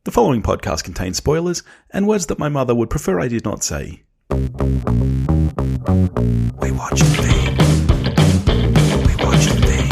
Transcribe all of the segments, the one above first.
The following podcast contains spoilers and words that my mother would prefer I did not say. We watch the thing. We watch the thing.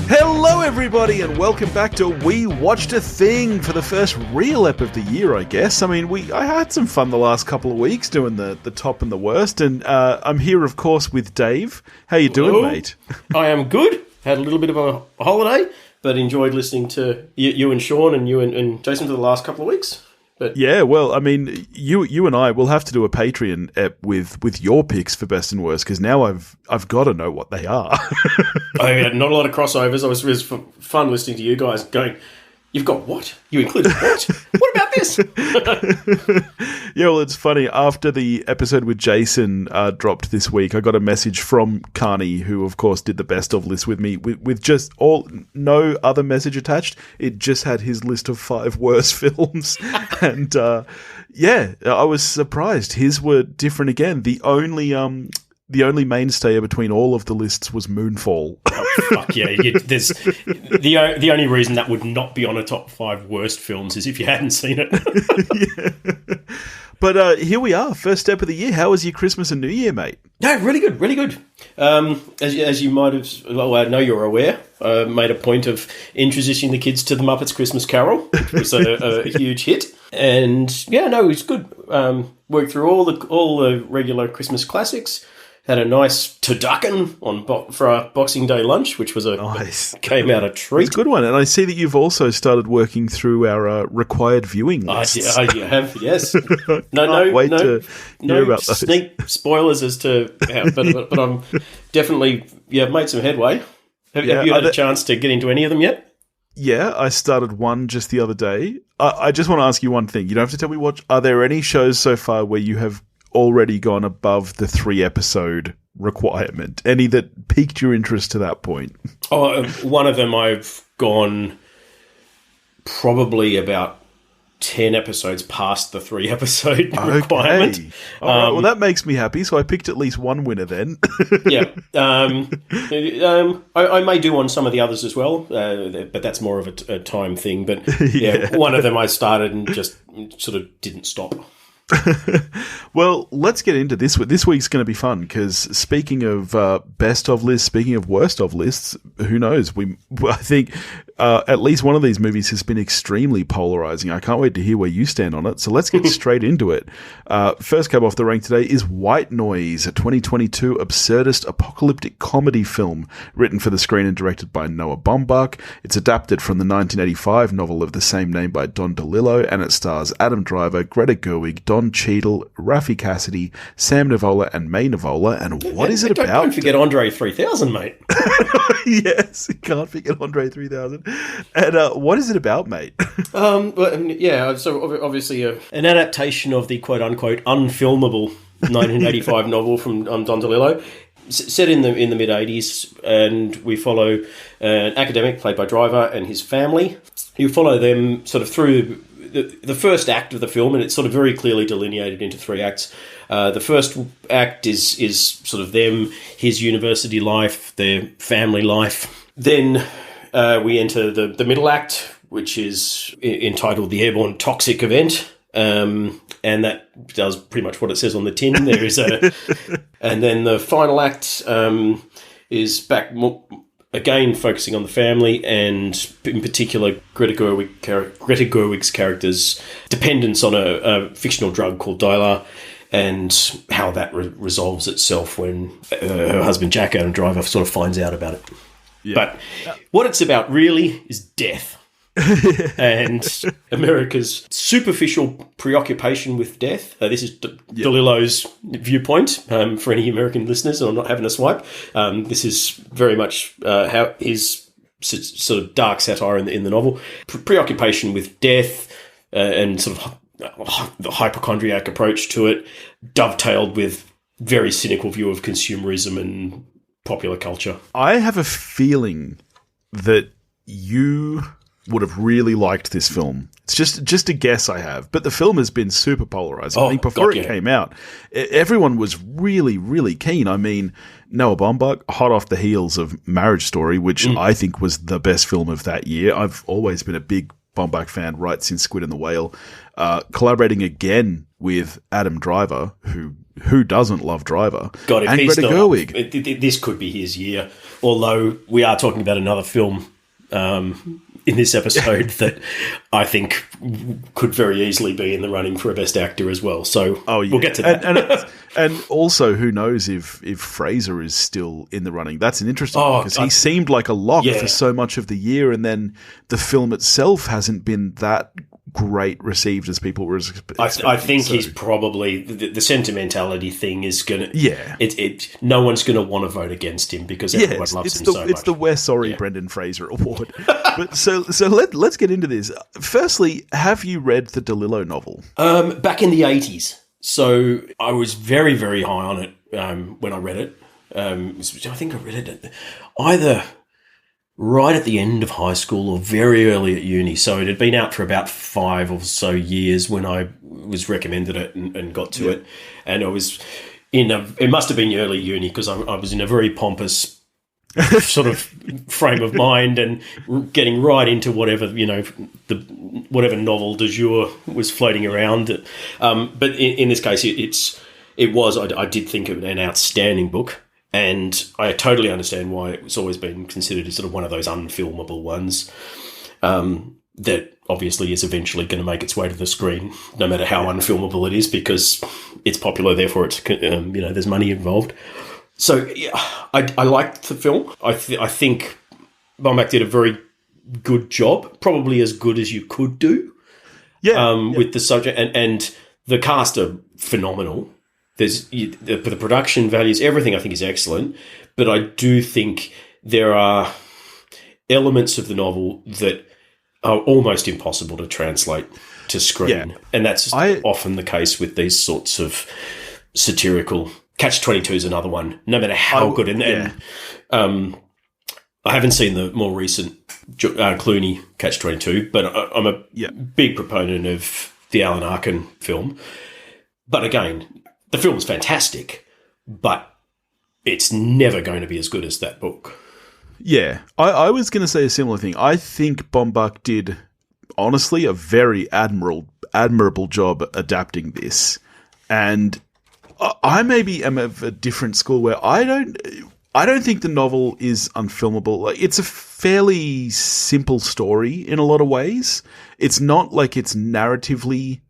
Hello everybody and welcome back to We Watched a Thing for the first real ep of the year, I guess. I mean, I had some fun the last couple of weeks doing the top and the worst, and I'm here, of course, with Dave. How you doing, mate? I am good. Had a little bit of a holiday, but enjoyed listening to you and Sean and you and Jason for the last couple of weeks. But yeah, well, I mean, you and I will have to do a Patreon ep with your picks for best and worst, because now I've got to know what they are. I had not a lot of crossovers. It was fun listening to you guys going, "You've got what? You included what? What about this?" Yeah, well, it's funny. After the episode with Jason dropped this week, I got a message from Carney, who, of course, did the best of list with me, with just no other message attached. It just had his list of 5 worst films. And, yeah, I was surprised. His were different again. The only mainstay between all of the lists was Moonfall. Oh, fuck yeah. There's the only reason that would not be on a top 5 worst films is if you hadn't seen it. Yeah. But here we are, first step of the year. How was your Christmas and New Year, mate? No, really good, really good. As you might have, well, I know you're aware, made a point of introducing the kids to the Muppets Christmas Carol, which was a huge hit. And yeah, no, it was good. Worked through all the regular Christmas classics. Had a nice turducken for our Boxing Day lunch, which was nice. Came out a treat. It's a good one. And I see that you've also started working through our required viewing lists. I have, yes. Wait to hear about those. Sneak spoilers as to how, but I'm definitely made some headway. Have you had a chance to get into any of them yet? Yeah, I started one just the other day. I just want to ask you one thing. You don't have to tell me what. Are there any shows so far where you have already gone above the 3-episode requirement? Any that piqued your interest to that point? Oh, one of them I've gone probably about 10 episodes past the 3-episode requirement. All right, well, that makes me happy. So I picked at least one winner then. Yeah. I may do on some of the others as well, but that's more of a time thing. But yeah, one of them I started and just sort of didn't stop. Well, let's get into this. This week's going to be fun because speaking of best of lists, speaking of worst of lists, who knows? I think at least one of these movies has been extremely polarizing. I can't wait to hear where you stand on it. So let's get straight into it. First cab off the rank today is White Noise, a 2022 absurdist apocalyptic comedy film written for the screen and directed by Noah Baumbach. It's adapted from the 1985 novel of the same name by Don DeLillo, and it stars Adam Driver, Greta Gerwig, Don Cheadle, Raffey Cassidy, May Nivola, and May Nivola. And what is it about? Don't forget Andre 3000, mate. Yes, you can't forget Andre 3000. And what is it about, mate? So obviously an adaptation of the quote-unquote unfilmable 1985 novel from Don DeLillo, set in the mid-'80s, and we follow an academic played by Driver and his family. You follow them sort of through the first act of the film, and it's sort of very clearly delineated into 3 acts. The first act is sort of them, his university life, their family life. Then we enter the middle act, which is entitled The Airborne Toxic Event, and that does pretty much what it says on the tin. There is and then the final act is back more, again, focusing on the family and, in particular, Greta Gerwig's character's dependence on a fictional drug called Dilar, and how that resolves itself when her husband, Jack, Adam Driver, sort of finds out about it. Yeah. But what it's about really is death. And America's superficial preoccupation with death. This is DeLillo's viewpoint for any American listeners, and I'm not having a swipe. This is very much how his sort of dark satire in the novel. Preoccupation with death and sort of the hypochondriac approach to it, dovetailed with very cynical view of consumerism and popular culture. I have a feeling that you would have really liked this film. It's just a guess I have. But the film has been super polarizing. I think before it came out, everyone was really, really keen. I mean, Noah Baumbach, hot off the heels of Marriage Story, which I think was the best film of that year. I've always been a big Baumbach fan right since Squid and the Whale. Collaborating again with Adam Driver, who doesn't love Driver, God, if and he's Greta Gerwig. This could be his year. Although we are talking about another film in this episode that I think could very easily be in the running for a Best Actor as well. So we'll get to that. And also, who knows if Fraser is still in the running? That's an interesting one, because he seemed like a lock for so much of the year, and then the film itself hasn't been that great received as people were expecting. I think he's probably the sentimentality thing is going to no one's going to want to vote against him because everyone loves him so much. It's the We're Sorry Brendan Fraser Award. But so let's get into this. Firstly, have you read the DeLillo novel? Back in the 80s. So I was very, very high on it when I read it. I think I read it either right at the end of high school or very early at uni. So it had been out for about 5 or so years when I was recommended it and got to it. And I was it must have been early uni because I was in a very pompous sort of frame of mind and getting right into whatever, whatever novel du jour was floating around. But in this case, I did think of it an outstanding book. And I totally understand why it's always been considered as sort of one of those unfilmable ones that obviously is eventually going to make its way to the screen, no matter how unfilmable it is, because it's popular, therefore it's there's money involved. So I liked the film. I think Baumbach did a very good job, probably as good as you could do. With the subject and the cast are phenomenal. There's the production values, everything I think is excellent, but I do think there are elements of the novel that are almost impossible to translate to screen, and that's often the case with these sorts of satirical. Catch-22 is another one. No matter how good, and I haven't seen the more recent Clooney Catch-22, but I'm a big proponent of the Alan Arkin film. But again, the film's fantastic, but it's never going to be as good as that book. Yeah, I was going to say a similar thing. I think Baumbach did, honestly, a very admirable job adapting this. And I maybe am of a different school where I don't think the novel is unfilmable. Like, it's a fairly simple story in a lot of ways. It's not like it's narratively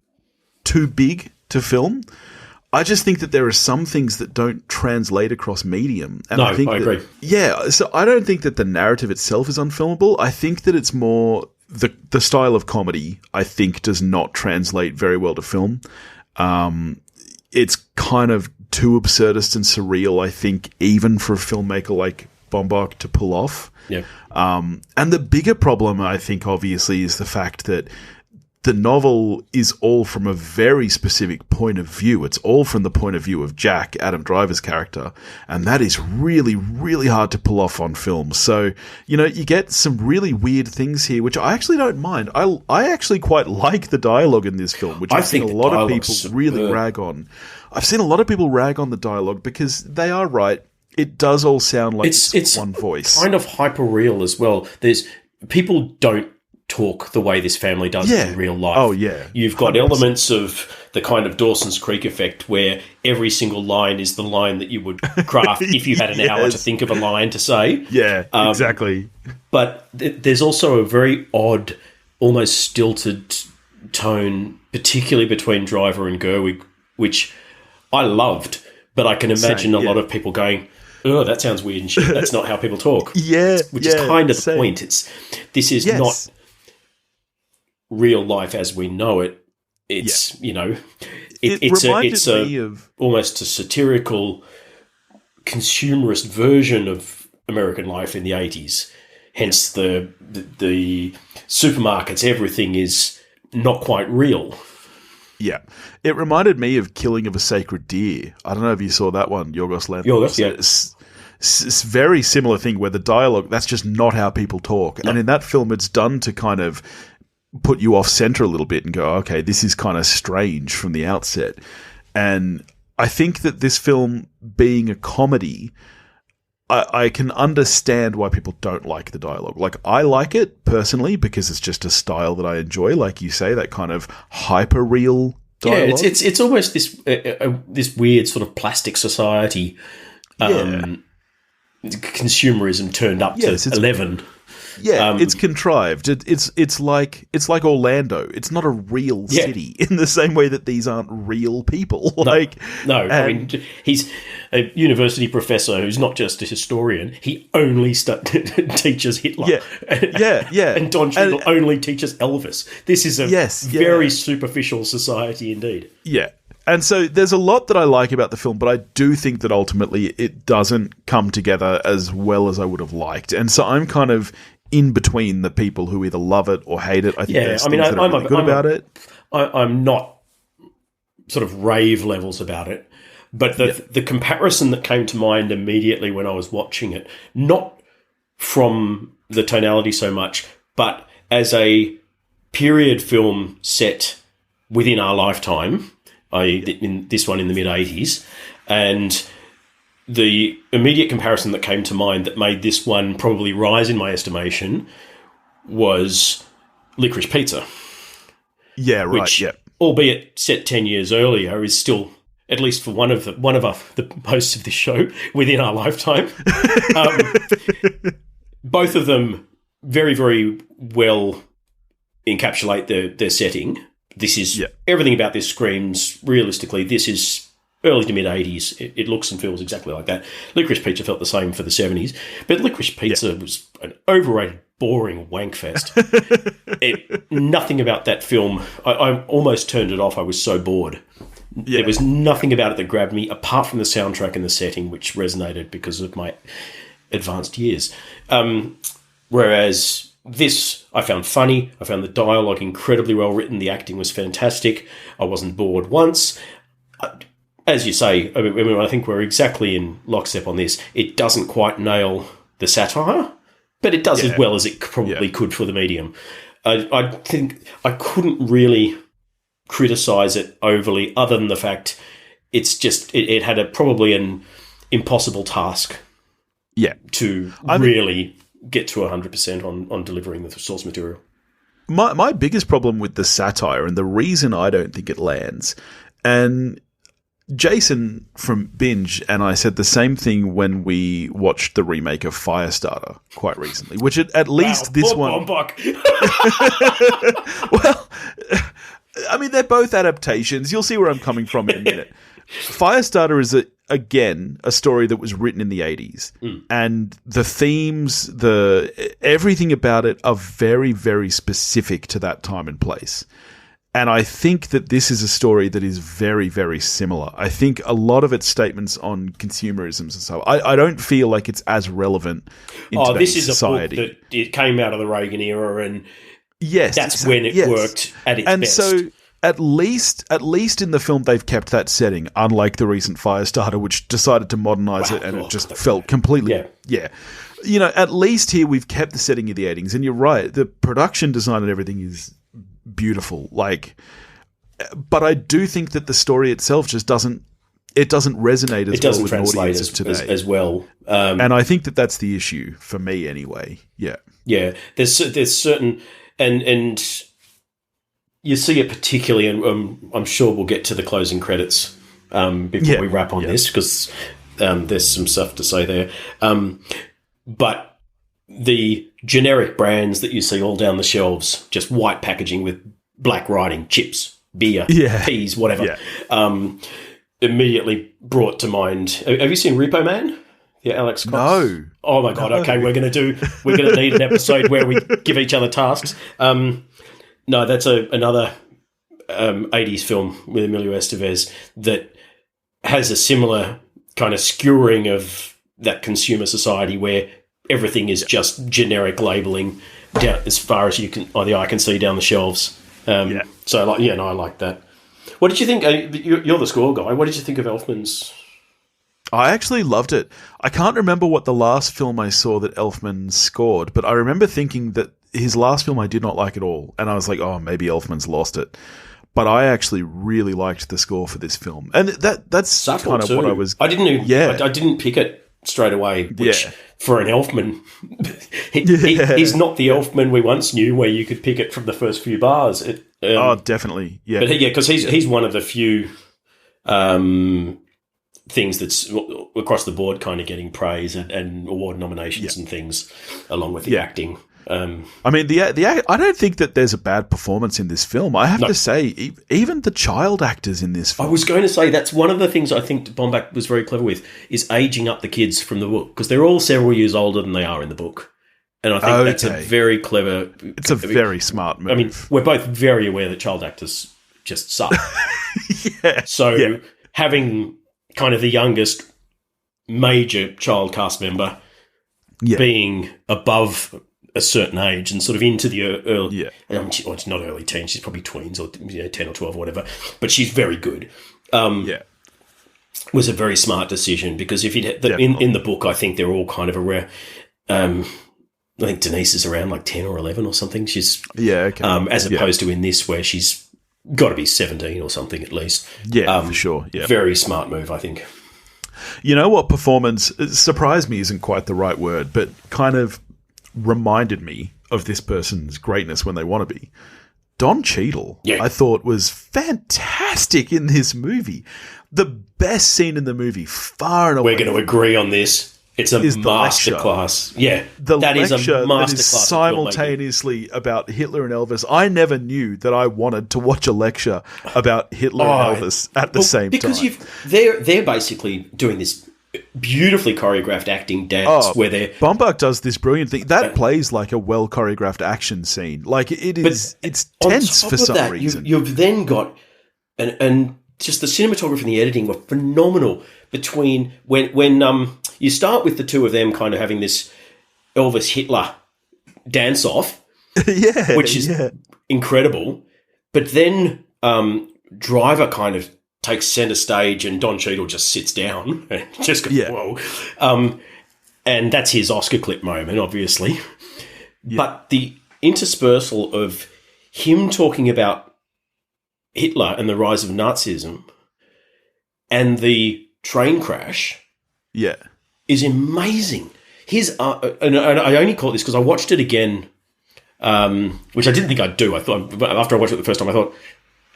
too big to film. I just think that there are some things that don't translate across medium. And I agree. Yeah, so I don't think that the narrative itself is unfilmable. I think that it's more the style of comedy, I think, does not translate very well to film. It's kind of too absurdist and surreal, I think, even for a filmmaker like Baumbach to pull off. Yeah. And the bigger problem, I think, obviously, is the fact that the novel is all from a very specific point of view. It's all from the point of view of Jack, Adam Driver's character, and that is really, really hard to pull off on film. So, you get some really weird things here, which I actually don't mind. I actually quite like the dialogue in this film, which I've seen a lot of people really rag on. I've seen a lot of people rag on the dialogue because they are right. It does all sound like it's one voice. Kind of hyper-real as well. People don't talk the way this family does in real life. Oh, yeah. You've got 100%. Elements of the kind of Dawson's Creek effect where every single line is the line that you would craft if you had an hour to think of a line to say. Yeah, exactly. But there's also a very odd, almost stilted tone, particularly between Driver and Gerwig, which I loved, but I can imagine a lot of people going, oh, that sounds weird and shit. That's not how people talk. Which is kind of the point. This is not real life as we know it. It's it's almost a satirical consumerist version of American life in the 80s. Hence the supermarkets, everything is not quite real. Yeah. It reminded me of Killing of a Sacred Deer. I don't know if you saw that one, Yorgos Lanthimos. Yorgos, yeah. very similar thing where the dialogue, that's just not how people talk. No. And in that film, it's done to kind of put you off center a little bit and go, okay, this is kind of strange from the outset. And I think that this film being a comedy, I can understand why people don't like the dialogue. Like, I like it personally because it's just a style that I enjoy. Like you say, that kind of hyper real dialogue. Yeah, it's almost this weird sort of plastic society, consumerism turned up to 11. Yeah, it's contrived. It's like Orlando. It's not a real city in the same way that these aren't real people. No. I mean, he's a university professor who's not just a historian. He only teaches Hitler. Yeah. And Don Cheadle only teaches Elvis. This is a very superficial society indeed. Yeah. And so there's a lot that I like about the film, but I do think that ultimately it doesn't come together as well as I would have liked. And so I'm kind of in between the people who either love it or hate it. I think there's things that are really good about it. I'm not sort of rave levels about it, but the comparison that came to mind immediately when I was watching it, not from the tonality so much, but as a period film set within our lifetime, in this one in the mid-'80s, and the immediate comparison that came to mind that made this one probably rise in my estimation was Licorice Pizza. Yeah, right. Which, albeit set 10 years earlier, is still, at least for one of the hosts of this show, within our lifetime. Both of them very, very well encapsulate their setting. This is everything about this screams realistically. This is early to mid 80s. It looks and feels exactly like that. Licorice Pizza felt the same for the 70s, but Licorice Pizza was an overrated, boring wankfest. Nothing about that film. I almost turned it off. I was so bored. Yeah. There was nothing about it that grabbed me apart from the soundtrack and the setting, which resonated because of my advanced years. Whereas this I found funny. I found the dialogue incredibly well written. The acting was fantastic. I wasn't bored once. As you say, I mean, I think we're exactly in lockstep on this. It doesn't quite nail the satire, but it does as well as it probably could for the medium. I think I couldn't really criticise it overly, other than the fact it's just it had probably an impossible task. To really get to 100% on delivering the source material. My biggest problem with the satire, and the reason I don't think it lands, and Jason from Binge and I said the same thing when we watched the remake of Firestarter quite recently, which at least this one... Baumbach. Well, I mean, they're both adaptations. You'll see where I'm coming from in a minute. Firestarter is, again, a story that was written in the 80s. And the themes, everything about it are very, very specific to that time and place. And I think that this is a story that is very, very similar. I think a lot of its statements on consumerism and so I don't feel like it's as relevant in today's society. This is a book that it came out of the Reagan era, and that's exactly. When it worked at its best. And so at least in the film they've kept that setting, unlike the recent Firestarter, which decided to modernise it and it just felt completely... Yeah. You know, at least here we've kept the setting of the 80s, and you're right, the production design and everything is beautiful, but I do think that the story itself just doesn't resonate as well with audiences today as well, and I think that that's the issue for me anyway. There's certain and you see it particularly, and I'm sure we'll get to the closing credits before we wrap on this, because there's some stuff to say there, but the generic brands that you see all down the shelves, just white packaging with black writing, chips, beer, peas, whatever, immediately brought to mind. Have you seen Repo Man? Yeah, Alex Cox. No. Oh my God. Okay, we're going to need an episode where we give each other tasks. No, that's another 80s film with Emilio Estevez that has a similar kind of skewering of that consumer society where everything is just generic labelling down as far as the eye can see down the shelves. So I like that. What did you think? You're the score guy. What did you think of Elfman's? I actually loved it. I can't remember what the last film I saw that Elfman scored, but I remember thinking that his last film I did not like at all, and I was like, oh, maybe Elfman's lost it. But I actually really liked the score for this film, and that's Subtle kind of too. what I was. I didn't pick it straight away. Which for an Elfman, he's not the Elfman we once knew, where you could pick it from the first few bars. Definitely, yeah. But because he's one of the few things that's across the board kind of getting praise and award nominations and things, along with the acting. I mean, I don't think that there's a bad performance in this film. I have to say, even the child actors in this film. I was going to say that's one of the things I think Baumbach was very clever with, is aging up the kids from the book, because they're all several years older than they are in the book. And I think that's a very clever... It's a very smart move. I mean, we're both very aware that child actors just suck. Having kind of the youngest major child cast member being above a certain age and sort of into the early... it's not early teens, she's probably tweens or 10 or 12 or whatever, but she's very good. Was a very smart decision, because if in the book, I think they're all kind of around... I think Denise is around like 10 or 11 or something. She's as opposed to in this, where she's got to be 17 or something at least. For sure. Yeah, very smart move, I think. You know what performance surprised me isn't quite the right word, but kind of reminded me of this person's greatness when they want to be. Don Cheadle, I thought, was fantastic in this movie. The best scene in the movie, far and away. We're going to agree on this. It's a masterclass. Yeah, that is a masterclass. That is simultaneously about Hitler and Elvis. I never knew that I wanted to watch a lecture about Hitler and Elvis at the same time. Because they're basically doing this beautifully choreographed acting dance where they're... Baumbach does this brilliant thing. That plays like a well-choreographed action scene. Like, it's tense for some reason. You've then got... And just the cinematography and the editing were phenomenal between... When you start with the two of them kind of having this Elvis Hitler dance-off, which is incredible. But then Driver kind of takes centre stage and Don Cheadle just sits down and just goes, whoa. And that's his Oscar clip moment, obviously. Yeah. But the interspersal of him talking about Hitler and the rise of Nazism and the train crash is amazing. His and I only caught this because I watched it again, which I didn't think I'd do. I thought, after I watched it the first time, I thought,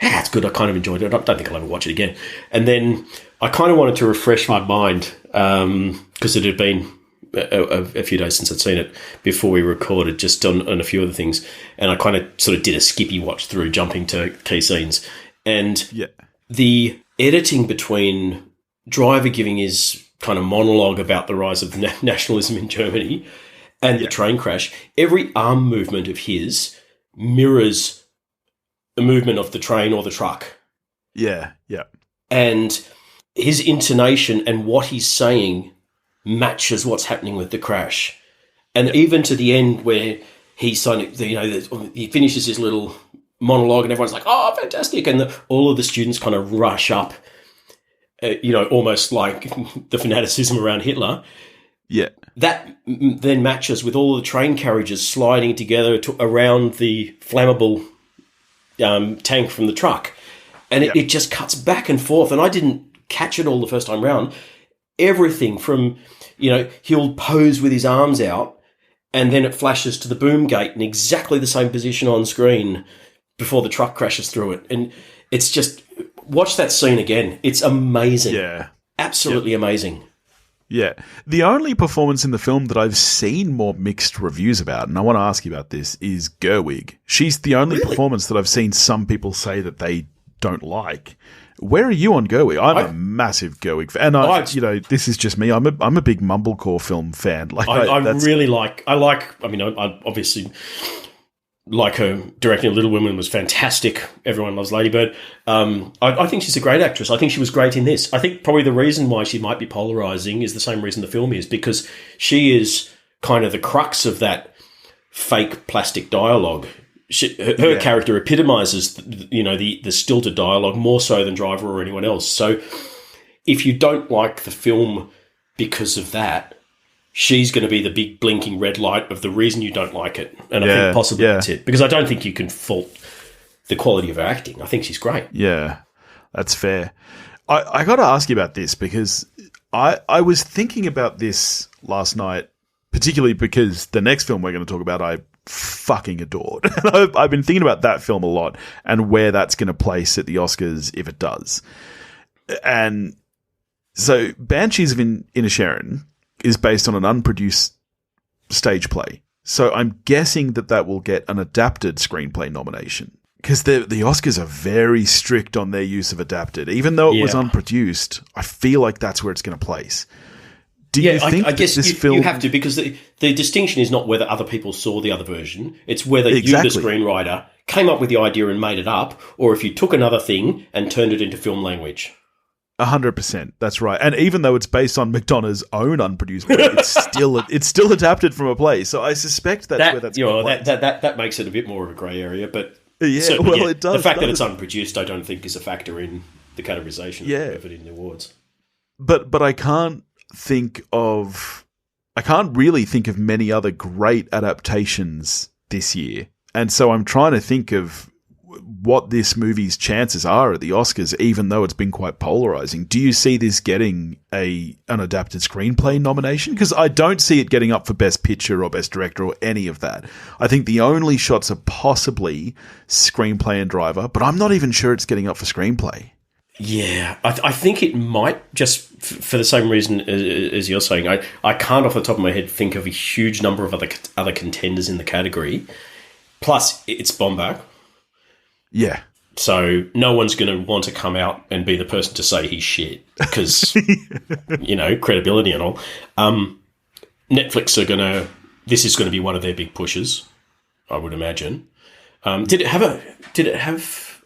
it's good. I kind of enjoyed it. I don't think I'll ever watch it again. And then I kind of wanted to refresh my mind because it had been a few days since I'd seen it before we recorded, just on a few other things. And I kind of sort of did a skippy watch through, jumping to key scenes. And the editing between Driver giving his kind of monologue about the rise of nationalism in Germany and the train crash, every arm movement of his mirrors the movement of the train or the truck. And his intonation and what he's saying matches what's happening with the crash. And even to the end where he's signing, he finishes his little monologue and everyone's like, oh, fantastic. And all of the students kind of rush up, almost like the fanaticism around Hitler. That then matches with all of the train carriages sliding together around the flammable tank from the truck, and it just cuts back and forth, and I didn't catch it all the first time round. Everything from he'll pose with his arms out, and then it flashes to the boom gate in exactly the same position on screen before the truck crashes through it, and it's just, watch that scene again. It's amazing. Absolutely amazing. The only performance in the film that I've seen more mixed reviews about, and I want to ask you about this, is Gerwig. She's the only performance that I've seen some people say that they don't like. Where are you on Gerwig? I'm a massive Gerwig fan. And this is just me. I'm a big Mumblecore film fan. I obviously like her directing of Little Women was fantastic. Everyone loves Lady Bird. I think she's a great actress. I think she was great in this. I think probably the reason why she might be polarising is the same reason the film is, because she is kind of the crux of that fake plastic dialogue. Her character epitomises, the stilted dialogue more so than Driver or anyone else. So if you don't like the film because of that, she's going to be the big blinking red light of the reason you don't like it. And I think possibly that's it. Because I don't think you can fault the quality of her acting. I think she's great. Yeah, that's fair. I got to ask you about this because I was thinking about this last night, particularly because the next film we're going to talk about I fucking adored. I've been thinking about that film a lot and where that's going to place at the Oscars if it does. And so Banshees of Inisherin is based on an unproduced stage play. So I'm guessing that will get an adapted screenplay nomination. Because the Oscars are very strict on their use of adapted. Even though it was unproduced, I feel like that's where it's going to place. Do you think I guess this you, film... you have to, because the distinction is not whether other people saw the other version. It's whether you, the screenwriter, came up with the idea and made it up, or if you took another thing and turned it into film language. 100%. That's right. And even though it's based on McDonagh's own unproduced play, it's still adapted from a play. So I suspect that's where that's going to place. That makes it a bit more of a grey area, but... Yeah, well, it does. The fact that it's unproduced, I don't think is a factor in the categorization of it in the awards. But I can't really think of many other great adaptations this year. And so I'm trying to think of what this movie's chances are at the Oscars, even though it's been quite polarizing. Do you see this getting an adapted screenplay nomination? Because I don't see it getting up for Best Picture or Best Director or any of that. I think the only shots are possibly screenplay and driver, but I'm not even sure it's getting up for screenplay. Yeah, I think it might, just for the same reason as you're saying. I can't off the top of my head think of a huge number of other contenders in the category. Plus, it's Baumbach. Yeah. So no one's going to want to come out and be the person to say he's shit because, credibility and all. Netflix this is going to be one of their big pushes, I would imagine. Did it have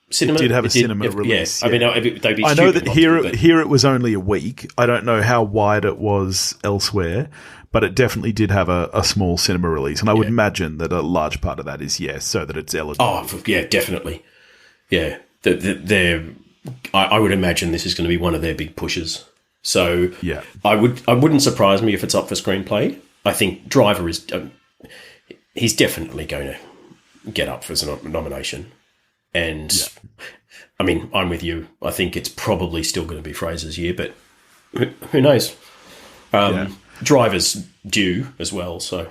cinema? It did have a cinema release. Yeah. I mean, they'd be I know that here it was only a week. I don't know how wide it was elsewhere, but it definitely did have a small cinema release. And I would imagine that a large part of that is, so that it's eligible. Oh, yeah, definitely. Yeah. I would imagine this is going to be one of their big pushes. So I wouldn't surprise me if it's up for screenplay. I think Driver is he's definitely going to get up for a nomination. And, I mean, I'm with you. I think it's probably still going to be Fraser's year, but who knows? Driver's due as well, so...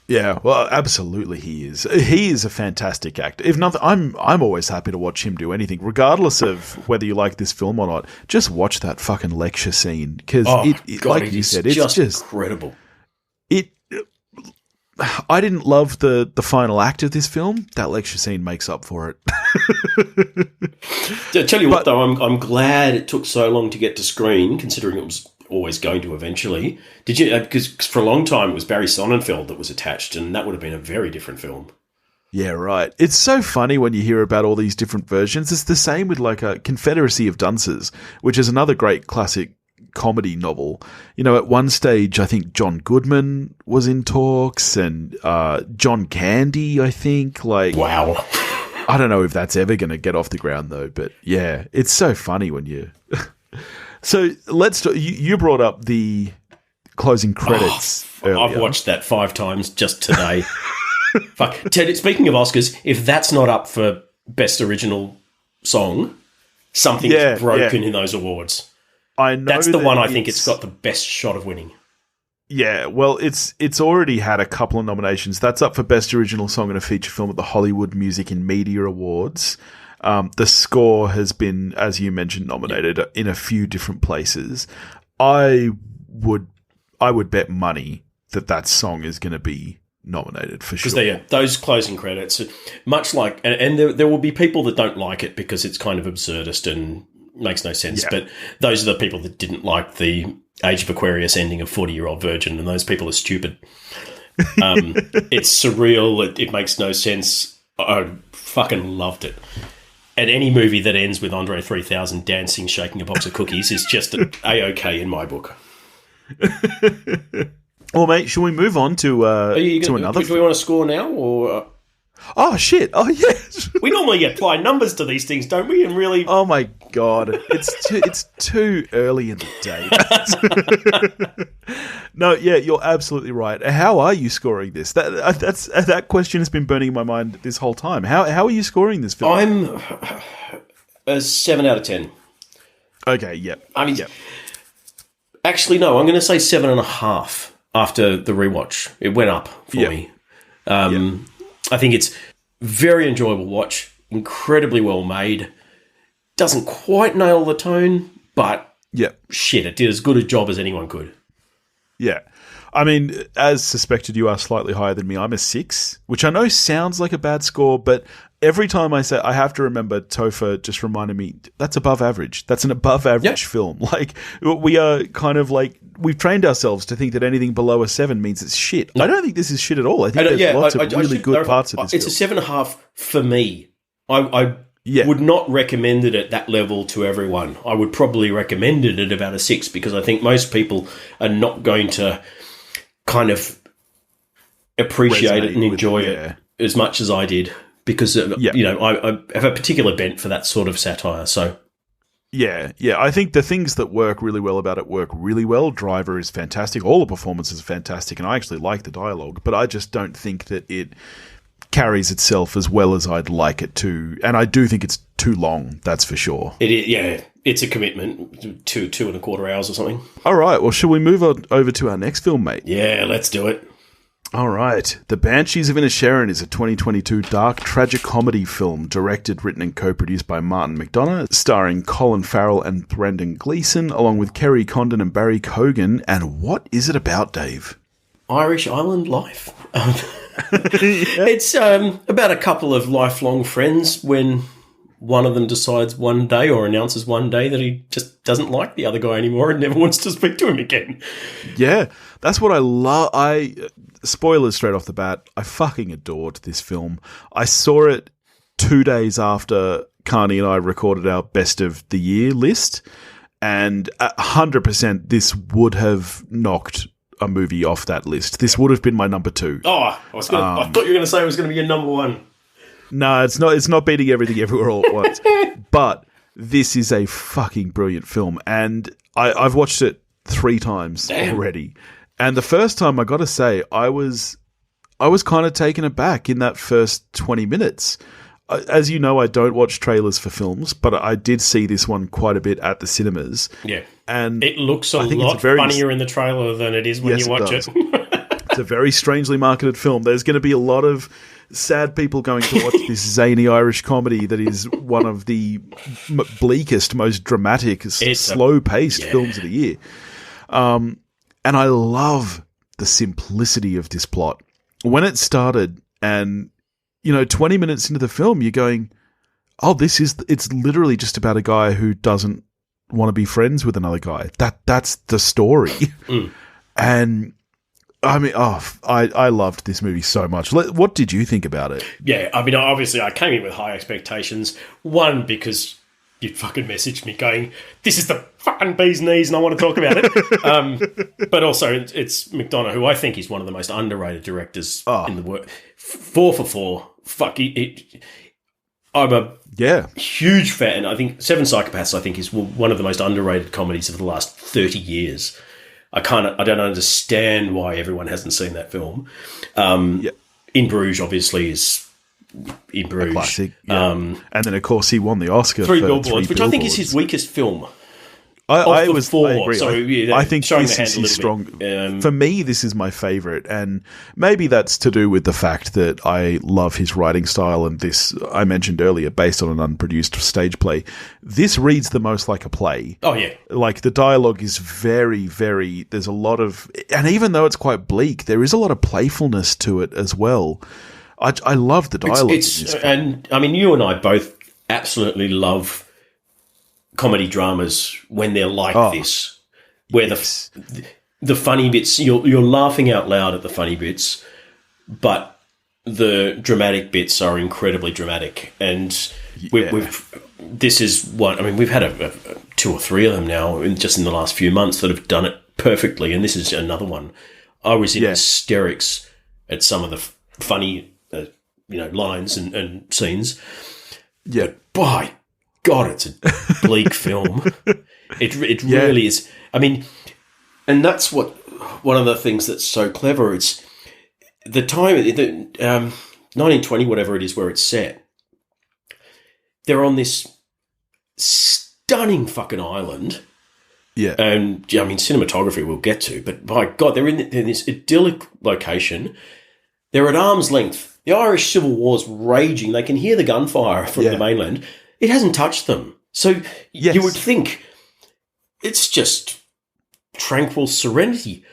Yeah, well, absolutely he is. He is a fantastic actor. If nothing, I'm always happy to watch him do anything, regardless of whether you like this film or not. Just watch that fucking lecture scene, because like you said, it's just incredible. I didn't love the final act of this film. That lecture scene makes up for it. I tell you what, though, I'm glad it took so long to get to screen, considering it was always going to eventually. Did you? Because for a long time it was Barry Sonnenfeld that was attached, and that would have been a very different film. Yeah, right. It's so funny when you hear about all these different versions. It's the same with like a Confederacy of Dunces, which is another great classic comedy novel. At one stage, I think John Goodman was in talks, and John Candy, I think. Wow. I don't know if that's ever going to get off the ground, though. But yeah, it's so funny when you... So let's talk. You brought up the closing credits earlier. I've watched that 5 times just today. Fuck. Ted, speaking of Oscars, if that's not up for Best Original Song, something's broken in those awards. I know that's the one I think it's got the best shot of winning. Yeah, well, it's already had a couple of nominations. That's up for Best Original Song in a Feature Film at the Hollywood Music and Media Awards. The score has been, as you mentioned, nominated in a few different places. I would bet money that song is going to be nominated for sure. Because those closing credits, much like, and there will be people that don't like it because it's kind of absurdist and makes no sense. Yeah. But those are the people that didn't like the Age of Aquarius ending of 40-Year-Old Virgin, and those people are stupid. It's surreal. It makes no sense. I fucking loved it. And any movie that ends with Andre 3000 dancing, shaking a box of cookies is just A-OK in my book. Well, mate, shall we move on to another? Do we want to score now, or Oh, shit. Oh, yes. We normally apply numbers to these things, don't we? And really... Oh, my God. It's too early in the day. No, yeah, you're absolutely right. How are you scoring this? That question has been burning in my mind this whole time. How are you scoring this film? I'm a 7 out of 10. Okay, yep. I mean, yep. Actually, no, I'm going to say 7.5 after the rewatch. It went up for me. I think it's very enjoyable watch, incredibly well made. Doesn't quite nail the tone, but shit, it did as good a job as anyone could. Yeah. I mean, as suspected, you are slightly higher than me. I'm a 6, which I know sounds like a bad score, but every time I say, I have to remember Topher just reminded me, that's above average. That's an above average film. Like, we are kind of like, we've trained ourselves to think that anything below a 7 means it's shit. No. I don't think this is shit at all. I think there's lots of really good parts of this film. It's a 7.5 for me. I would not recommend it at that level to everyone. I would probably recommend it at about a 6 because I think most people are not going to kind of appreciate it and enjoy it as much as I did because, I have a particular bent for that sort of satire. So, yeah. I think the things that work really well about it work really well. Driver is fantastic. All the performances are fantastic, and I actually like the dialogue, but I just don't think that it carries itself as well as I'd like it to. And I do think it's too long, that's for sure. It is, yeah. It's a commitment, 2.25 hours or something. All right, well, shall we move on over to our next film, mate? Yeah, let's do it. All right. The Banshees of Inisherin is a 2022 dark tragicomedy film directed, written and co-produced by Martin McDonagh, starring Colin, Farrell and Gleeson, along with Kerry, Condon and Barry Keoghan. And what is it about, Dave? Irish island life. It's about a couple of lifelong friends when one of them decides one day or announces one day that he just doesn't like the other guy anymore and never wants to speak to him again. Yeah, that's what I love. Spoilers straight off the bat, I fucking adored this film. I saw it 2 days after Carney and I recorded our best of the year list, and 100% this would have knocked a movie off that list. This would have been my number 2. Oh, I thought you were going to say it was going to be your number 1. No, it's not. It's not beating everything everywhere all at once. But this is a fucking brilliant film, and I've watched it 3 times already. And the first time, I got to say, I was kind of taken aback in that first 20 minutes. As you know, I don't watch trailers for films, but I did see this one quite a bit at the cinemas. Yeah, and it looks a lot funnier in the trailer than it is when you watch it. It's a very strangely marketed film. There's going to be a lot of sad people going to watch this zany Irish comedy that is one of the bleakest, most dramatic, slow-paced films of the year. And I love the simplicity of this plot. When it started and, 20 minutes into the film, you're going, oh, it's literally just about a guy who doesn't want to be friends with another guy. That's the story. And I mean, I loved this movie so much. What did you think about it? Yeah, I mean, obviously I came in with high expectations. One, because you fucking messaged me going, this is the fucking bee's knees and I want to talk about it. But also it's McDonagh, who I think is one of the most underrated directors in the world. 4 for 4. Fuck, I'm a huge fan. I think Seven Psychopaths, I think, is one of the most underrated comedies of the last 30 years. I don't understand why everyone hasn't seen that film. In Bruges, obviously, is In Bruges. A classic. Yeah. And then, of course, he won the Oscar for Billboards, which I think is his weakest film. I agree. So, I think this is his strong. For me, this is my favorite, and maybe that's to do with the fact that I love his writing style. And this, I mentioned earlier, based on an unproduced stage play. This reads the most like a play. Oh yeah, like the dialogue is very, very. There's a lot of, and even though it's quite bleak, there is a lot of playfulness to it as well. I love the dialogue. And I mean, you and I both absolutely love comedy dramas when they're like this, where the funny bits, you're laughing out loud at the funny bits, but the dramatic bits are incredibly dramatic. And this is one. I mean, we've had 2 or 3 of them now, just in the last few months, that have done it perfectly. And this is another one. I was in hysterics at some of the funny lines and scenes. Yeah. But by God, it's a bleak film. It really is. I mean, and that's one of the things that's so clever. It's the time, 1920, whatever it is, where it's set. They're on this stunning fucking island. Yeah. And, I mean, cinematography we'll get to, but by God, they're in this idyllic location. They're at arm's length. The Irish Civil War's raging. They can hear the gunfire from the mainland. It hasn't touched them. So you would think it's just tranquil serenity.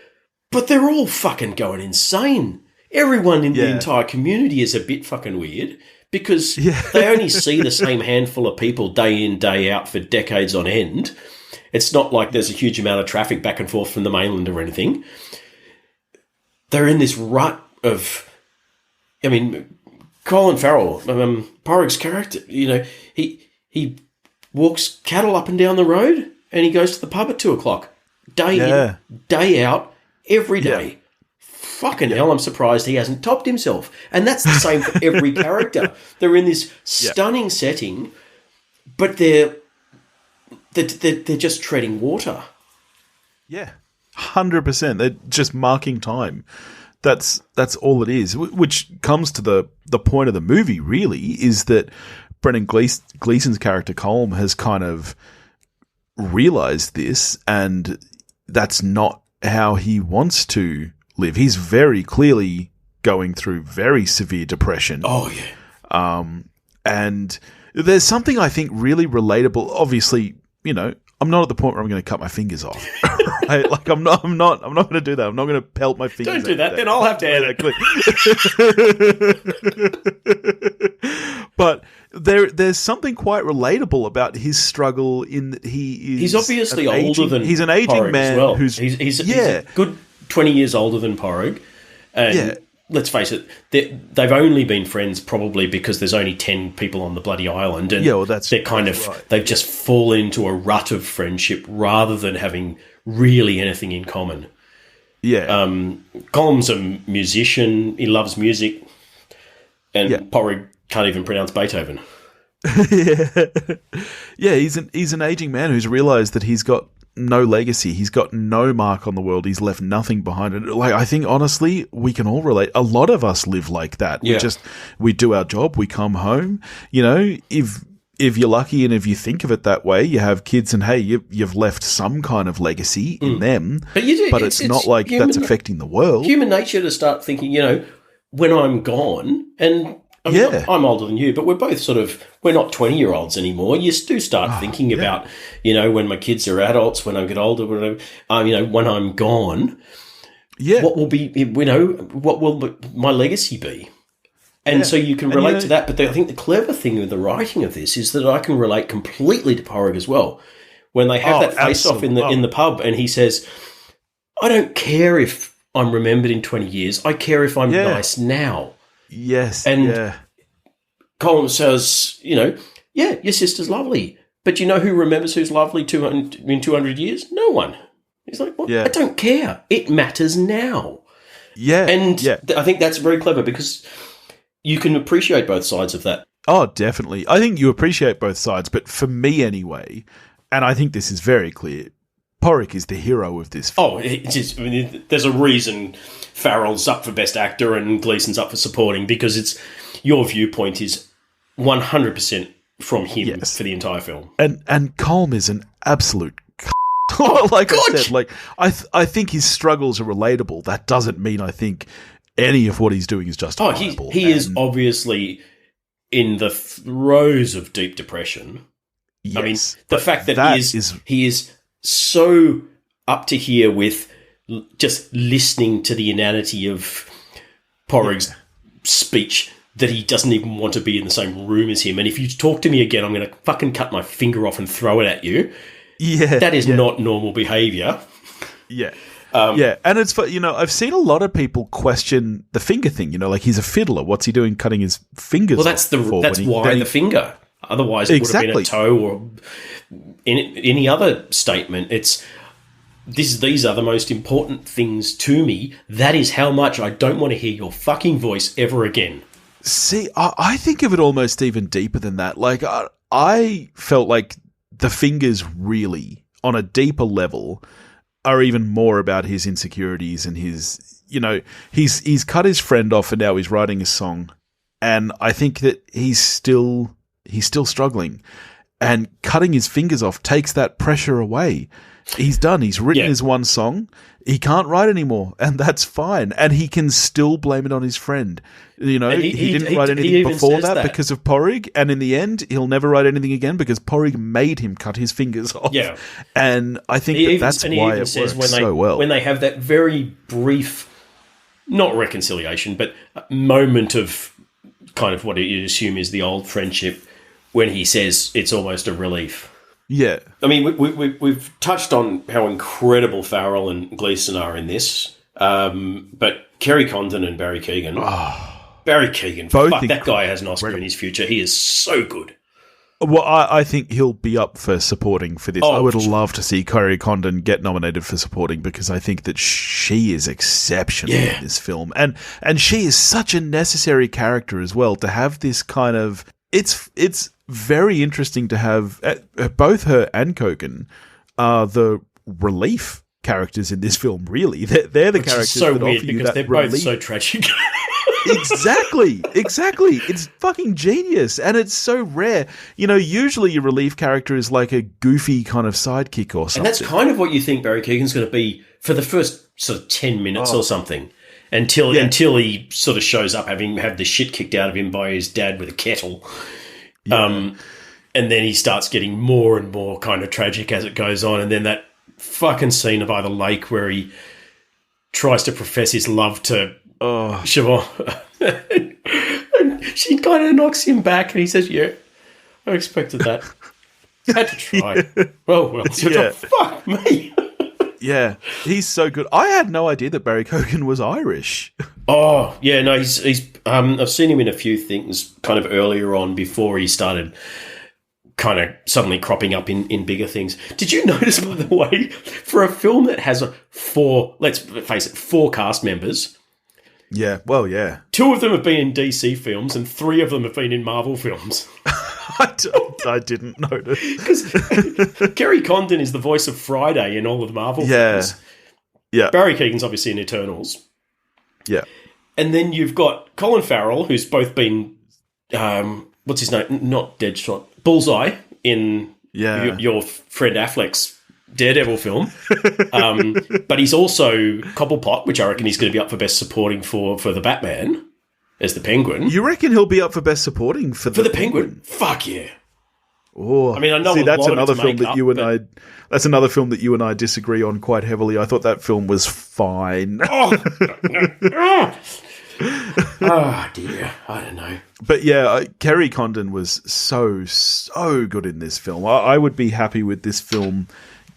But they're all fucking going insane. Everyone in the entire community is a bit fucking weird because they only see the same handful of people day in, day out for decades on end. It's not like there's a huge amount of traffic back and forth from the mainland or anything. They're in this rut of, I mean, Colin Farrell, Porrick's character, he walks cattle up and down the road and he goes to the pub at 2:00. Day in, day out, every day. Yeah. Fucking hell, I'm surprised he hasn't topped himself. And that's the same for every character. They're in this stunning setting, but they're just treading water. Yeah, 100%. They're just marking time. That's all it is. Which comes to the point of the movie. Really, is that Brendan Gleeson's character Colin has kind of realized this, and that's not how he wants to live. He's very clearly going through very severe depression. Oh yeah. And there's something I think really relatable. Obviously, I'm not at the point where I'm going to cut my fingers off. Right? Like I'm not going to do that. I'm not going to pelt my fingers. Don't do that. Then I'll have to edit. But there's something quite relatable about his struggle in that he's obviously older than he's an aging Porrick man as well. he's a good 20 years older than Porrick. And let's face it, they've only been friends probably because there's only 10 people on the bloody island, and they've just fallen into a rut of friendship rather than having really anything in common. Yeah. Colin's a musician. He loves music, and Porrick can't even pronounce Beethoven. Yeah, he's an aging man who's realised that he's got no legacy. He's got no mark on the world. He's left nothing behind. And I think honestly, we can all relate. A lot of us live like that. Yeah. We do our job. We come home. If you're lucky and if you think of it that way, you have kids and hey, you've left some kind of legacy in them. But you do. But it's not like that's affecting the world. Human nature to start thinking, when I'm gone, and I'm older than you, but we're both we're not 20-year-olds anymore. You do start thinking about, when my kids are adults, when I get older, when I'm gone, what will be, what will my legacy be? And so you can relate to that. But I think the clever thing with the writing of this is that I can relate completely to Porrick as well. When they have that face-off in the pub and he says, I don't care if I'm remembered in 20 years. I care if I'm nice now. Yes. And Colin says, your sister's lovely. But you know who remembers who's lovely in 200 years? No one. He's like, well, I don't care. It matters now. Yeah. And I think that's very clever because you can appreciate both sides of that. Oh, definitely. I think you appreciate both sides. But for me anyway, and I think this is very clear, Porrick is the hero of this film. Oh, there's a reason Farrell's up for Best Actor and Gleeson's up for Supporting because your viewpoint is 100% from him for the entire film. And Colm is an absolute I said, I think his struggles are relatable. That doesn't mean I think any of what he's doing is justifiable. He is obviously in the throes of deep depression. Yes, I mean, the fact that he is so up to here with just listening to the inanity of Porrick's speech that he doesn't even want to be in the same room as him. And if you talk to me again, I'm going to fucking cut my finger off and throw it at you. Yeah. That is not normal behaviour. Yeah. And it's, I've seen a lot of people question the finger thing, like he's a fiddler. What's he doing cutting his fingers off? Well, that's why the finger. Otherwise, it would have been a toe or any other statement. These are the most important things to me. That is how much I don't want to hear your fucking voice ever again. See, I think of it almost even deeper than that. Like, I felt like the fingers really, on a deeper level, are even more about his insecurities and his, he's cut his friend off and now he's writing a song. And I think that he's still struggling. And cutting his fingers off takes that pressure away. He's done. He's written his one song. He can't write anymore, and that's fine. And he can still blame it on his friend. He didn't write anything before that because of Porrig, and in the end, he'll never write anything again because Porrig made him cut his fingers off. Yeah. And I think that's why it works so well. When they have that very brief, not reconciliation, but moment of kind of what you assume is the old friendship, when he says it's almost a relief. Yeah. I mean, we've touched on how incredible Farrell and Gleeson are in this, but Kerry Condon and Barry Keoghan. Barry Keoghan, that guy has an Oscar in his future. He is so good. Well, I think he'll be up for supporting for this. I would love to see Kerry Condon get nominated for supporting because I think that she is exceptional in this film. And she is such a necessary character as well to have this kind of... It's very interesting to have both her and Keoghan are the relief characters in this film. Really, they're the characters so that weird offer you because that they're relief. both so tragic. Exactly. It's fucking genius, and it's so rare. Usually your relief character is like a goofy kind of sidekick or something, and that's kind of what you think Barry Keoghan's going to be for the first sort of 10 minutes or something. Until he sort of shows up having had the shit kicked out of him by his dad with a kettle. Yeah. And then he starts getting more and more kind of tragic as it goes on. And then that fucking scene by the lake where he tries to profess his love to Siobhan. And she kind of knocks him back and he says, yeah, I expected that. Had to try. Well, fuck me. Yeah, he's so good. I had no idea that Barry Keoghan was Irish. Oh, yeah, no, he's I've seen him in a few things kind of earlier on before he started kind of suddenly cropping up in bigger things. Did you notice, by the way, for a film that has let's face it, 4 cast members? Yeah, well, yeah. 2 of them have been in DC films and 3 of them have been in Marvel films. I didn't notice. Because Kerry Condon is the voice of Friday in all of the Marvel films. Yeah. Barry Keoghan's obviously in Eternals. Yeah. And then you've got Colin Farrell, who's both been, what's his name? Not Deadshot. Bullseye in your Fred Affleck's Daredevil film. But he's also Cobblepot, which I reckon he's going to be up for Best Supporting for the Batman as the Penguin. You reckon he'll be up for Best Supporting for the Penguin? Fuck yeah. Oh, I mean, I know. See, that's another film that you and I. That's another film that you and I disagree on quite heavily. I thought that film was fine. Oh dear, I don't know. But yeah, Kerry Condon was so good in this film. I would be happy with this film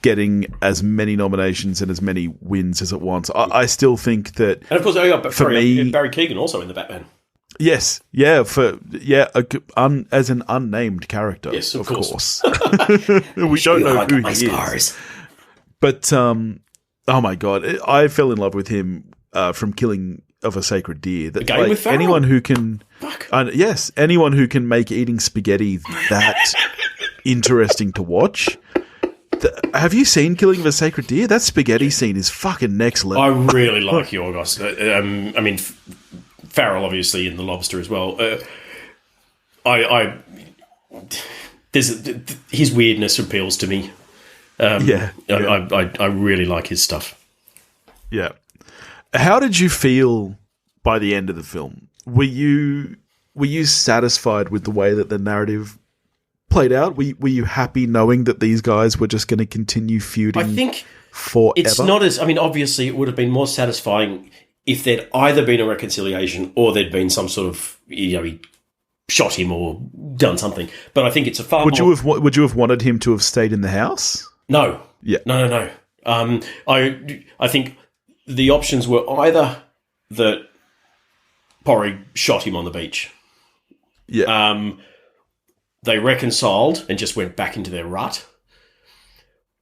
getting as many nominations and as many wins as it wants. I still think that, and of course, for me, Barry Keoghan also in the Batman. Yes, as an unnamed character. Yes, of course. We don't know who he is. But oh my god, I fell in love with him from Killing of a Sacred Deer. That Again with Farrell? Anyone who can, anyone who can make eating spaghetti that interesting to watch. Have you seen Killing of a Sacred Deer? That spaghetti scene is fucking next level. I really like Yorgos. I mean, Farrell obviously in The Lobster as well. His weirdness appeals to me. I really like his stuff. Yeah. How did you feel by the end of the film? Were you satisfied with the way that the narrative played out? Were you happy knowing that these guys were just going to continue feuding? I think forever? It's not as. I mean, obviously, it would have been more satisfying if there'd either been a reconciliation or there'd been some sort of, he shot him or done something. But I think it's a far Would you have wanted him to have stayed in the house? No. Yeah. No. I think the options were either that Porrig shot him on the beach. Yeah. They reconciled and just went back into their rut,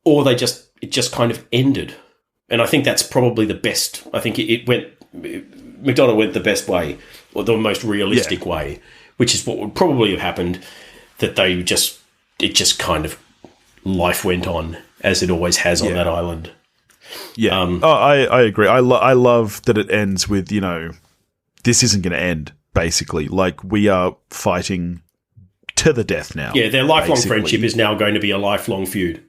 or it just kind of ended. And I think that's probably the best. I think McDonagh went the best way, or the most realistic way, which is what would probably have happened, that it just kind of life went on as it always has on that island. Yeah. I agree. I love that it ends with, this isn't going to end, basically. Like, we are fighting to the death now. Yeah, their lifelong friendship is now going to be a lifelong feud.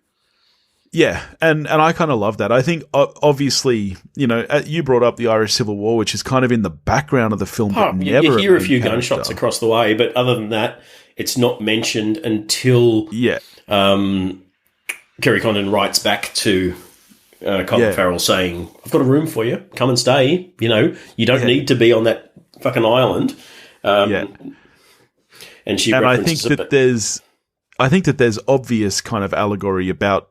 Yeah, and I kind of love that. I think, obviously, you brought up the Irish Civil War, which is kind of in the background of the film. But never you hear a few gunshots across the way, but other than that, it's not mentioned until Kerry Condon writes back to Colin Farrell saying, I've got a room for you. Come and stay. You don't need to be on that fucking island. And she references I think that there's obvious kind of allegory about,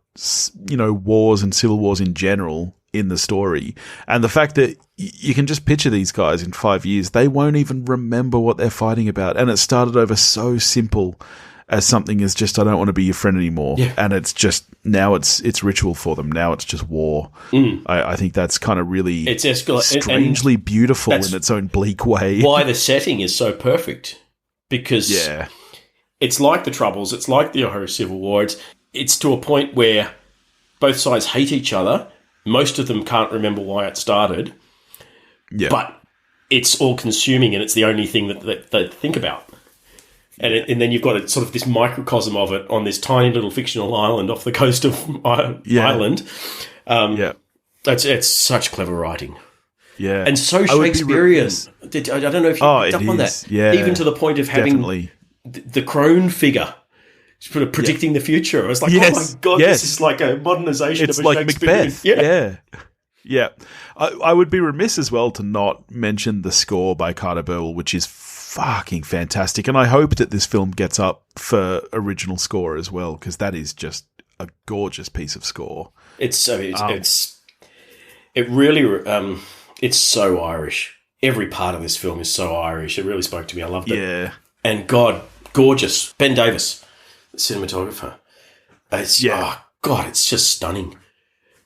wars and civil wars in general in the story. And the fact that you can just picture these guys in 5 years, they won't even remember what they're fighting about. And it started over so simple as something as just, I don't want to be your friend anymore. Yeah. And it's just, now it's ritual for them. Now it's just war. I think that's kind of really strangely beautiful in its own bleak way. Why the setting is so perfect. Because it's like the Troubles, it's like the Irish Civil War. It's to a point where both sides hate each other. Most of them can't remember why it started. Yeah. But it's all consuming, and it's the only thing that they think about. And then you've got sort of this microcosm of it on this tiny little fictional island off the coast of Ireland. It's such clever writing. Yeah. And so Shakespearean. I don't know if you picked up on that. Yeah, even to the point of having the crone figure sort of predicting the future. I was like, oh my God, this is like a modernization of a like Shakespearean. Macbeth. Yeah. I would be remiss as well to not mention the score by Carter Burwell, which is fucking fantastic. And I hope that this film gets up for original score as well, because that is just a gorgeous piece of score. It's so Irish. Every part of this film is so Irish. It really spoke to me. I loved it. Yeah. And God, gorgeous. Ben Davis, the cinematographer. It's just stunning.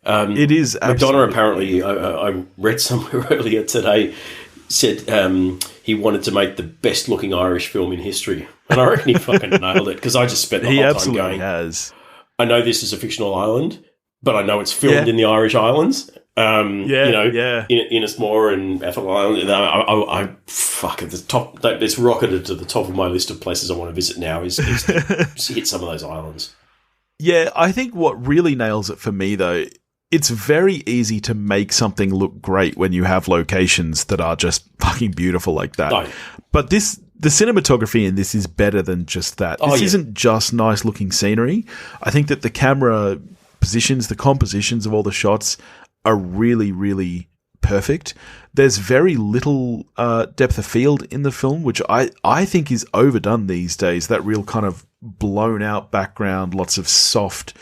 It is. McDonagh apparently, I read somewhere earlier today, said he wanted to make the best looking Irish film in history. And I reckon he fucking nailed it, because I just spent the whole time going, I know this is a fictional island, but I know it's filmed in the Irish Islands. Innismore and Atholl Island. I fuck at the top. It's rocketed to the top of my list of places I want to visit now. Is to hit some of those islands. Yeah, I think what really nails it for me though, it's very easy to make something look great when you have locations that are just fucking beautiful like that. No. But the cinematography in this is better than just that. This isn't just nice looking scenery. I think that the camera positions, the compositions of all the shots are really, really perfect. There's very little depth of field in the film, which I think is overdone these days. That real kind of blown out background, lots of soft.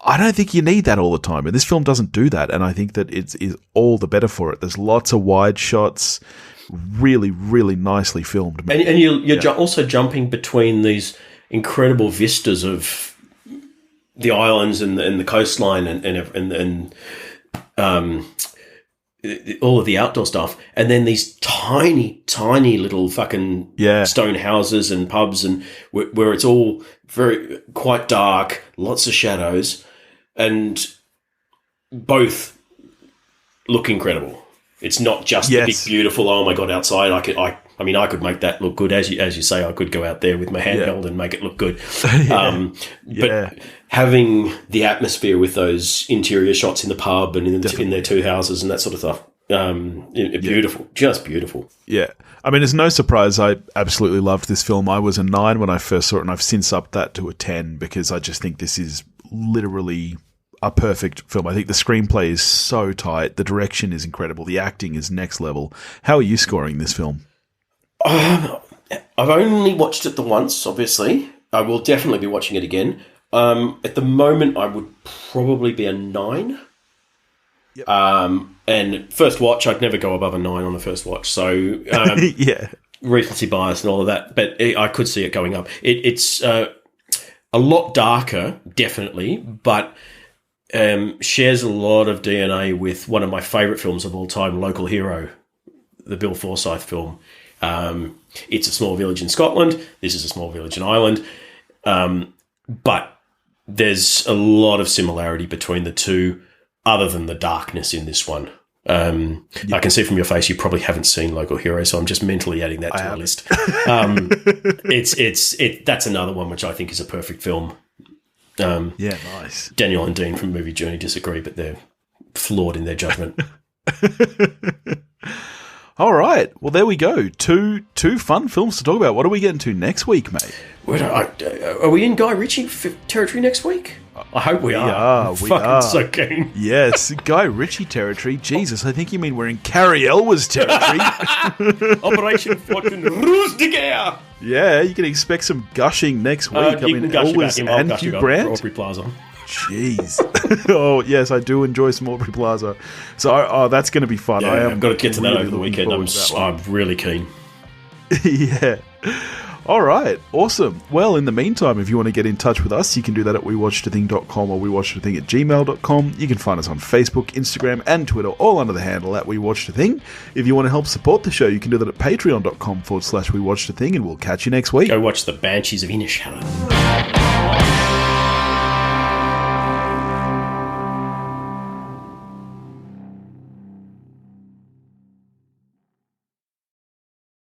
I don't think you need that all the time, and this film doesn't do that. And I think that it is all the better for it. There's lots of wide shots, really, really nicely filmed. And you're also jumping between these incredible vistas of the islands and the coastline and all of the outdoor stuff, and then these tiny, tiny little fucking stone houses and pubs, and where it's all quite dark, lots of shadows, and both look incredible. It's not just the big, beautiful, oh my God, outside. I could make that look good. As you say, I could go out there with my handheld and make it look good. But having the atmosphere with those interior shots in the pub and in their two houses and that sort of stuff, beautiful, just beautiful. Yeah. I mean, it's no surprise I absolutely loved this film. I was a 9 when I first saw it, and I've since upped that to a 10 because I just think this is literally a perfect film. I think the screenplay is so tight. The direction is incredible. The acting is next level. How are you scoring this film? I've only watched it the once, obviously. I will definitely be watching it again. At the moment, I would probably be a 9. Yep. And first watch, I'd never go above a 9 on the first watch. So, recency bias and all of that. But I could see it going up. It's a lot darker, definitely, but shares a lot of DNA with one of my favourite films of all time, Local Hero, the Bill Forsyth film. It's a small village in Scotland. This is a small village in Ireland. But there's a lot of similarity between the two, other than the darkness in this one. I can see from your face you probably haven't seen Local Hero, so I'm just mentally adding that to our list. That's another one which I think is a perfect film. Nice. Daniel and Dean from Movie Journey disagree, but they're flawed in their judgment. All right. Well, there we go. Two fun films to talk about. What are we getting to next week, mate? Are we in Guy Ritchie territory next week? I hope we are. We are. So keen. Yes, Guy Ritchie territory. Jesus, I think you mean we're in Carrie Elwes territory. Operation Fortune Ruse de Guerre. Yeah, you can expect some gushing next week. Elwes and Hugh Grant. Aubrey Plaza. Jeez. Oh, yes, I do enjoy some Aubrey Plaza. So that's going to be fun. Yeah, I've got to get to that really over the weekend. I'm really keen. Yeah. All right. Awesome. Well, in the meantime, if you want to get in touch with us, you can do that at wewatchedathing.com or wewatchedathing@gmail.com. You can find us on Facebook, Instagram, and Twitter, all under the handle at wewatchedathing. If you want to help support the show, you can do that at patreon.com/wewatchedathing, and we'll catch you next week. Go watch the Banshees of Inisherin.